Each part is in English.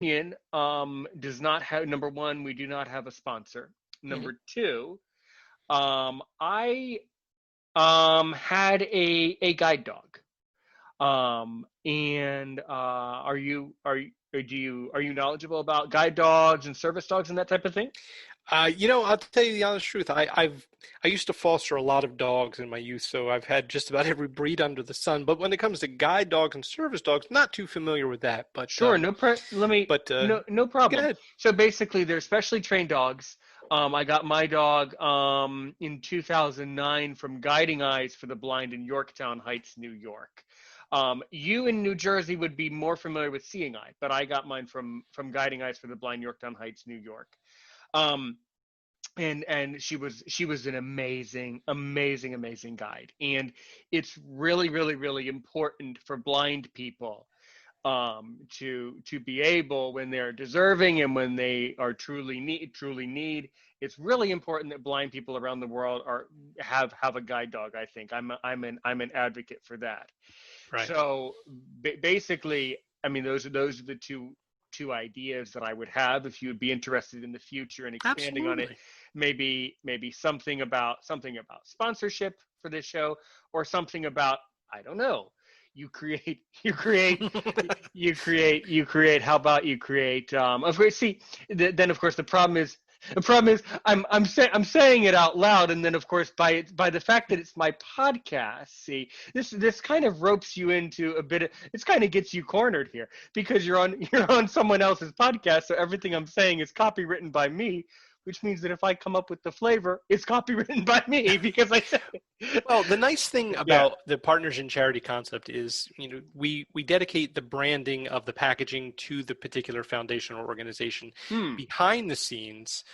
Union does not have, number one, we do not have a sponsor. Hmm. Number two, I had a guide dog. And are you knowledgeable about guide dogs and service dogs and that type of thing? I'll tell you the honest truth. I used to foster a lot of dogs in my youth, so I've had just about every breed under the sun. But when it comes to guide dogs and service dogs, not too familiar with that. Sure, no Go problem. ahead. So basically, they're specially trained dogs. I got my dog in 2009 from Guiding Eyes for the Blind in Yorktown Heights, New York. You in New Jersey would be more familiar with Seeing Eye, but I got mine from Guiding Eyes for the Blind, Yorktown Heights, New York. Um, and she was an amazing guide. And it's really important for blind people to be able, when they're deserving and when they are truly need. It's really important that blind people around the world have a guide dog. I think I'm an advocate for that. Right. So basically, I mean, those are the two ideas that I would have if you would be interested in the future and expanding on it. Absolutely. Maybe something about sponsorship for this show, or something about, I don't know. You create you create you create how about you create of course, see, then of course the problem is I'm saying it out loud, and then of course by the fact that it's my podcast, see, this kind of ropes you into a bit of, it's kind of gets you cornered here, because you're on someone else's podcast, so everything I'm saying is copywritten by me, which means that if I come up with the flavor, it's copywritten by me because I said it. Well, the nice thing Yeah. about the partners in charity concept is, we dedicate the branding of the packaging to the particular foundation or organization. Hmm. Behind the scenes,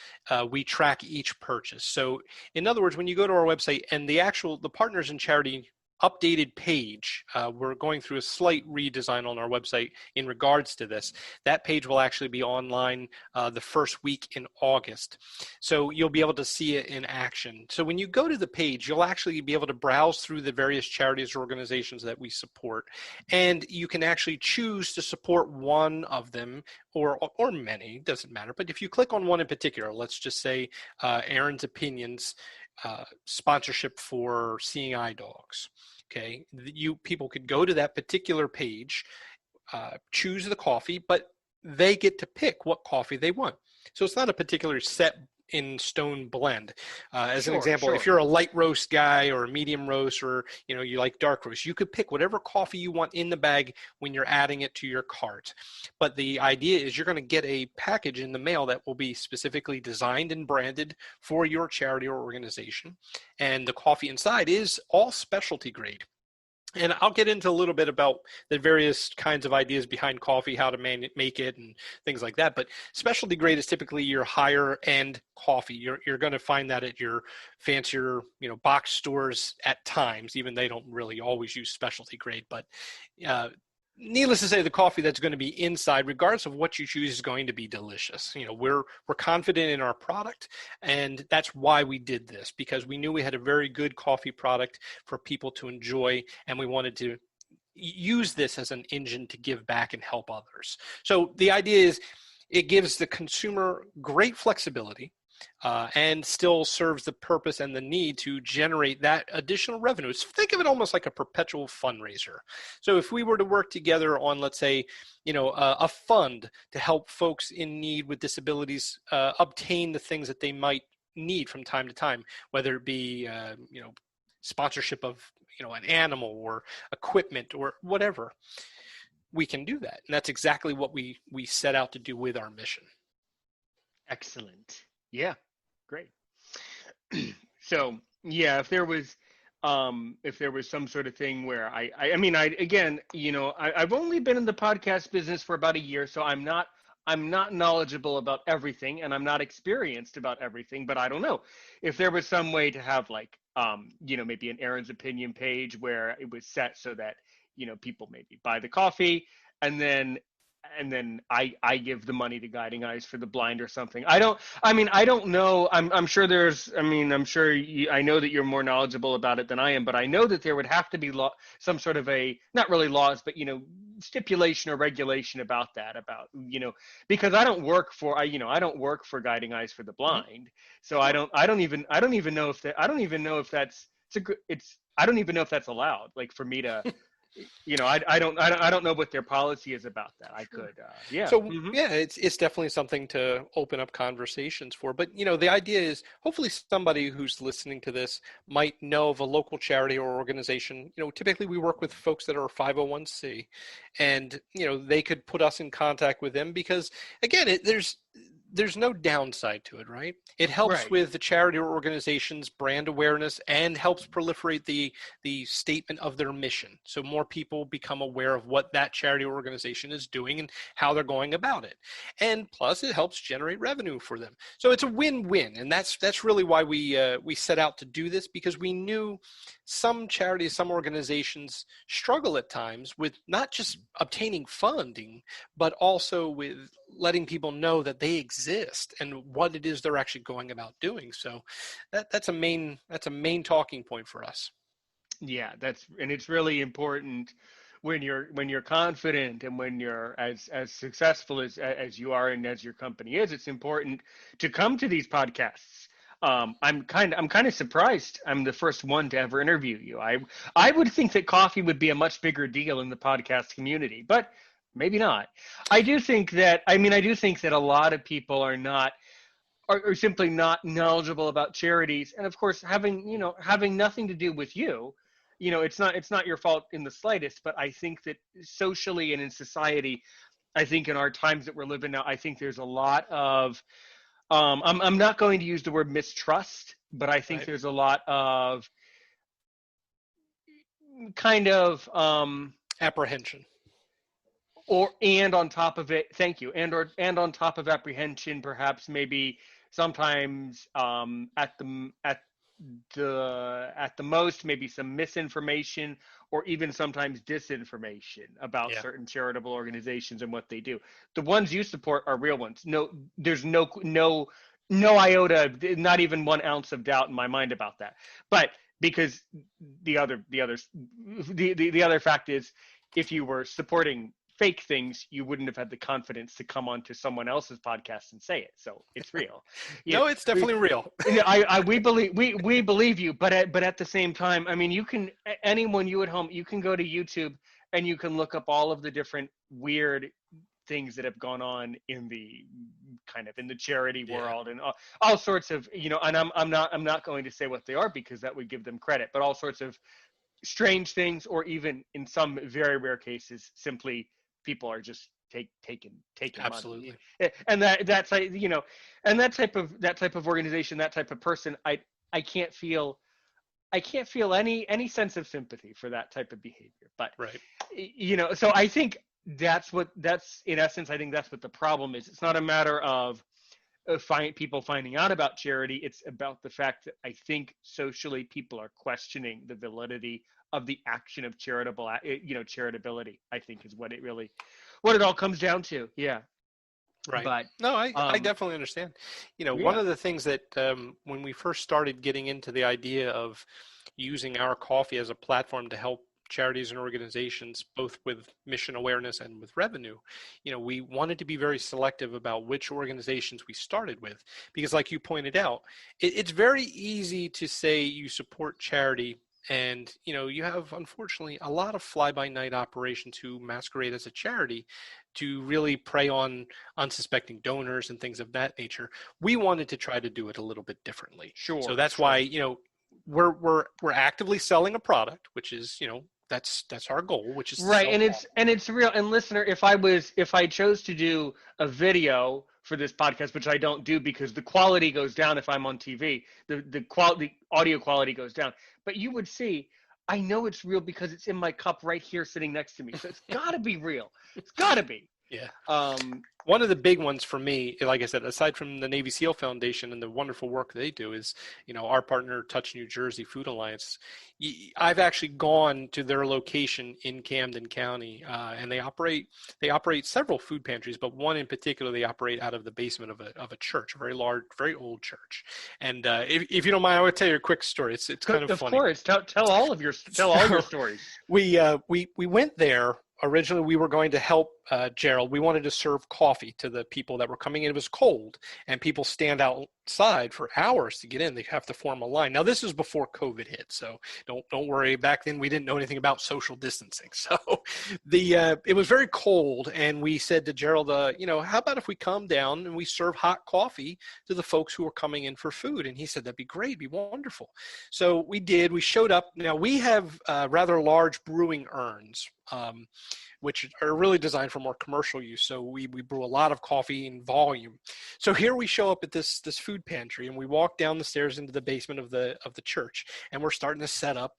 we track each purchase. So, in other words, when you go to our website and the partners in charity updated page, we're going through a slight redesign on our website in regards to this. That page will actually be online the first week in August. So you'll be able to see it in action. So when you go to the page, you'll actually be able to browse through the various charities or organizations that we support. And you can actually choose to support one of them or many, doesn't matter. But if you click on one in particular, let's just say Aaron's Opinions, sponsorship for Seeing Eye Dogs. Okay, people could go to that particular page, choose the coffee, but they get to pick what coffee they want. So it's not a particular set in stone blend. As an Sure, example, if sure. you're a light roast guy or a medium roast, or you like dark roast, you could pick whatever coffee you want in the bag when you're adding it to your cart. But the idea is you're going to get a package in the mail that will be specifically designed and branded for your charity or organization, and the coffee inside is all specialty grade. And I'll get into a little bit about the various kinds of ideas behind coffee, how to make it, and things like that. But specialty grade is typically your higher end coffee. You're going to find that at your fancier, box stores at times. Even they don't really always use specialty grade. But needless to say, the coffee that's going to be inside, regardless of what you choose, is going to be delicious. We're confident in our product, and that's why we did this, because we knew we had a very good coffee product for people to enjoy, and we wanted to use this as an engine to give back and help others. So the idea is it gives the consumer great flexibility, and still serves the purpose and the need to generate that additional revenue. So think of it almost like a perpetual fundraiser. So if we were to work together on, let's say, a fund to help folks in need with disabilities obtain the things that they might need from time to time, whether it be, sponsorship of, an animal or equipment or whatever, we can do that. And that's exactly what we set out to do with our mission. Excellent. Yeah, great. So yeah, if there was some sort of thing where I mean, again, I've only been in the podcast business for about a year, so I'm not knowledgeable about everything, and I'm not experienced about everything, but I don't know if there was some way to have, like, maybe an Aaron's Opinion page where it was set so that, people maybe buy the coffee, and then I give the money to Guiding Eyes for the Blind or something. I don't know. I know that you're more knowledgeable about it than I am, but I know that there would have to be some sort of not really laws, but stipulation or regulation about that, about, because I don't work for, I don't work for Guiding Eyes for the Mhm. Blind. So Sure. I don't even know if that, I don't even know if that's, I don't even know if that's allowed, like for me to, I don't know what their policy is about that. I Sure. could, yeah. So Hmm. yeah, it's definitely something to open up conversations for. But the idea is hopefully somebody who's listening to this might know of a local charity or organization. Typically we work with folks that are 501c, and they could put us in contact with them because again, there's no downside to it, right? It helps Right. with the charity or organization's brand awareness and helps proliferate the statement of their mission. So more people become aware of what that charity or organization is doing and how they're going about it. And plus it helps generate revenue for them. So it's a win-win. And that's really why we set out to do this, because we knew some charities, some organizations struggle at times with not just obtaining funding, but also with letting people know that they exist and what it is they're actually going about doing. So that's a main talking point for us. Yeah, and it's really important when you're confident and when you're as successful as you are and as your company is. It's important to come to these podcasts. I'm kind of surprised I'm the first one to ever interview you. I would think that coffee would be a much bigger deal in the podcast community, but maybe not. I do think that a lot of people are simply not knowledgeable about charities, and of course having nothing to do with you. It's not your fault in the slightest, but I think that socially and in society, I think in our times that we're living now, I think there's a lot of I'm not going to use the word mistrust, but I think Right. there's a lot of kind of Apprehension. and on top of it, thank you, and on top of apprehension, perhaps maybe sometimes at the most maybe some misinformation or even sometimes disinformation about Yeah. certain charitable organizations and what they do. The ones you support are real ones. No, there's no iota, not even 1 ounce of doubt in my mind about that. But because the other fact is, if you were supporting fake things, you wouldn't have had the confidence to come onto someone else's podcast and say it. So it's real. Yeah, No, it's definitely real. we believe you, but at the same time, I mean, anyone you at home, you can go to YouTube and you can look up all of the different weird things that have gone on in the charity Yeah. world, and all sorts of, and I'm not going to say what they are because that would give them credit, but all sorts of strange things, or even in some very rare cases, simply people are just taking money. Absolutely. And that's like, and that type of organization, that type of person, I can't feel any sense of sympathy for that type of behavior. But Right. so I think that's in essence, I think that's what the problem is. It's not a matter of people finding out about charity. It's about the fact that I think socially people are questioning the validity of the action of charitability. I think is what it all comes down to. Yeah, Right. but No, I um, definitely understand. One yeah, of the things that when we first started getting into the idea of using our coffee as a platform to help charities and organizations, both with mission awareness and with revenue, we wanted to be very selective about which organizations we started with, because like you pointed out, it's very easy to say you support charity. And you have unfortunately a lot of fly-by-night operations who masquerade as a charity to really prey on unsuspecting donors and things of that nature. We wanted to try to do it a little bit differently. So sure, that's why, sure. we're actively selling a product, which is, that's our goal, which is to Right, sell and coffee. it's real. And listener, if I chose to do a video for this podcast, which I don't do because the quality goes down if I'm on TV, the audio quality goes down. But you would see, I know it's real because it's in my cup right here sitting next to me. So it's got to be real. It's got to be. Yeah. Um, One of the big ones for me, like I said, aside from the Navy SEAL Foundation and the wonderful work they do, is our partner Touch New Jersey Food Alliance. I've actually gone to their location in Camden County, and they operate several food pantries, but one in particular they operate out of the basement of a church, a very large, very old church. And if you don't mind, I would tell you a quick story. It's kind of of funny. course, tell all your So stories. we went there originally we were going to help Gerald. We wanted to serve coffee to the people that were coming in. It was cold, and people stand outside for hours to get in. They have to form a line. Now, this is before COVID hit, so don't worry. Back then, we didn't know anything about social distancing. So it was very cold, and we said to Gerald, how about if we come down and we serve hot coffee to the folks who are coming in for food? And he said, that'd be great, it'd be wonderful. So we did. We showed up. Now, we have rather large brewing urns, which are really designed for more commercial use. So we brew a lot of coffee in volume. So here we show up at this food pantry, and we walk down the stairs into the basement of the church, and we're starting to set up,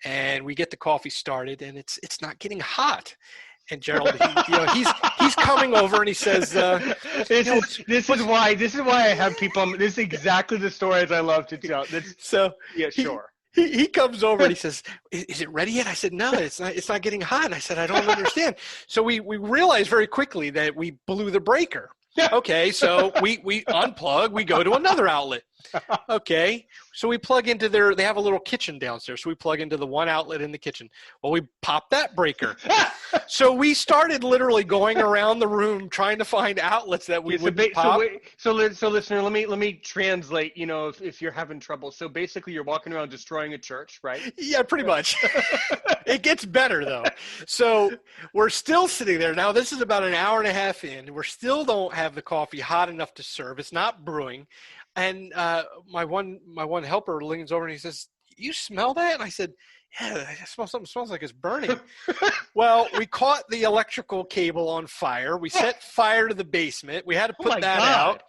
and we get the coffee started, and it's not getting hot. And Gerald, he's coming over, and he says, "This is why I have people. This is exactly the stories I love to tell." Sure. He comes over and he says, "Is it ready yet?" I said, "No, it's not getting hot." And I said, "I don't understand." So we realized very quickly that we blew the breaker. Okay, so we unplug, we go to another outlet. Okay, so we plug into they have a little kitchen downstairs, so we plug into the one outlet in the kitchen. Well, we pop that breaker. So we started literally going around the room trying to find outlets that we would pop. So listener, let me translate, if you're having trouble. So basically you're walking around destroying a church, right? Yeah, pretty much. It gets better though. So we're still sitting there. Now this is about an hour and a half in. We still don't have the coffee hot enough to serve. It's not brewing. And my one helper leans over and he says, "You smell that?" And I said, "Yeah, I smell something. Smells like it's burning." Well, we caught the electrical cable on fire. We set fire to the basement. We had to put that out.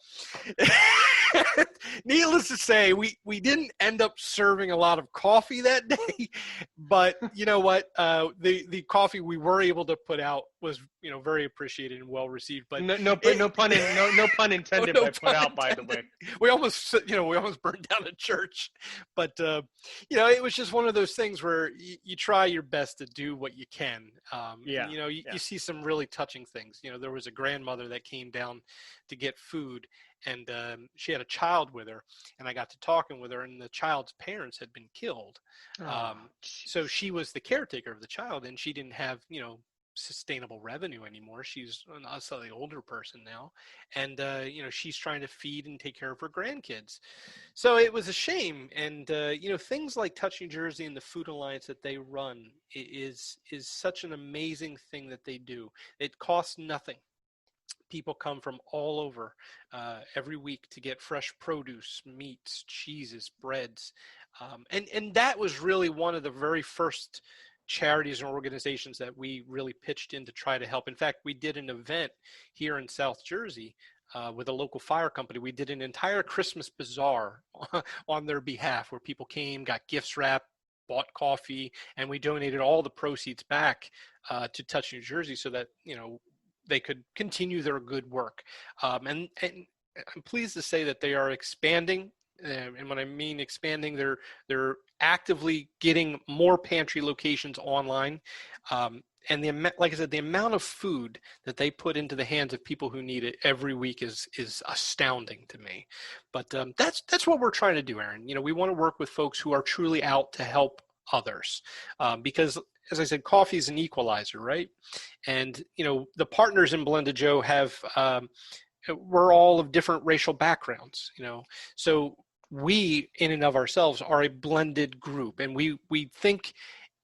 Needless to say, we didn't end up serving a lot of coffee that day, but you know what? The coffee we were able to put out was very appreciated and well received. But no pun intended by put out, by the way. We almost burned down a church, but it was just one of those things where you try your best to do what you can. You see some really touching things. There was a grandmother that came down to get food, and she had a child with her, and I got to talking with her, and the child's parents had been killed. So she was the caretaker of the child, and she didn't have sustainable revenue anymore. She's a slightly older person now, and she's trying to feed and take care of her grandkids. So it was a shame. And things like Touch New Jersey and the Food Alliance that they run is such an amazing thing that they do. It costs nothing. People come from all over every week to get fresh produce, meats, cheeses, breads, and that was really one of the very first charities and organizations that we really pitched in to try to help. In fact, we did an event here in South Jersey with a local fire company. We did an entire Christmas bazaar on their behalf, where people came, got gifts wrapped, bought coffee, and we donated all the proceeds back to Touch New Jersey so that they could continue their good work. And I'm pleased to say that they are expanding. And when I mean expanding, they're actively getting more pantry locations online. And like I said, the amount of food that they put into the hands of people who need it every week is astounding to me. But that's what we're trying to do, Aaron. We want to work with folks who are truly out to help others, because, as I said, coffee is an equalizer, right? And the partners in Blended Joe we're all of different racial backgrounds, so we in and of ourselves are a blended group, and we think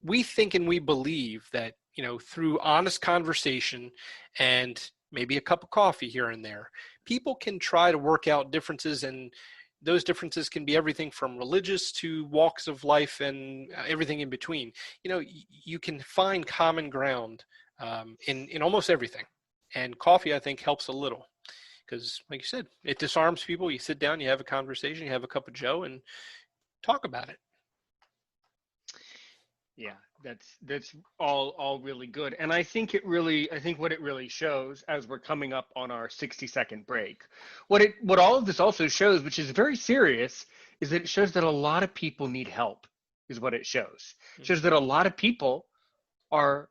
and we believe that through honest conversation and maybe a cup of coffee here and there, people can try to work out differences, and those differences can be everything from religious to walks of life and everything in between. You can find common ground in almost everything, and coffee, I think, helps a little. Because, like you said, it disarms people. You sit down, you have a conversation, you have a cup of Joe, and talk about it. Yeah, that's all really good. And I think what it really shows, as we're coming up on our 60-second break, what all of this also shows, which is very serious, is that it shows that a lot of people need help, is what it shows. It shows that a lot of people are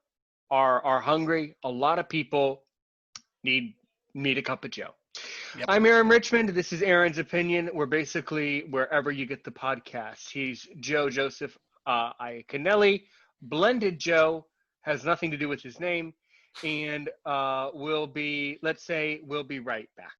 hungry. A lot of people need a cup of Joe. Yep. I'm Aaron Richmond. This is Aaron's Opinion. We're basically wherever you get the podcast. He's Joseph Iaconelli. Blended Joe has nothing to do with his name, and let's say we'll be right back.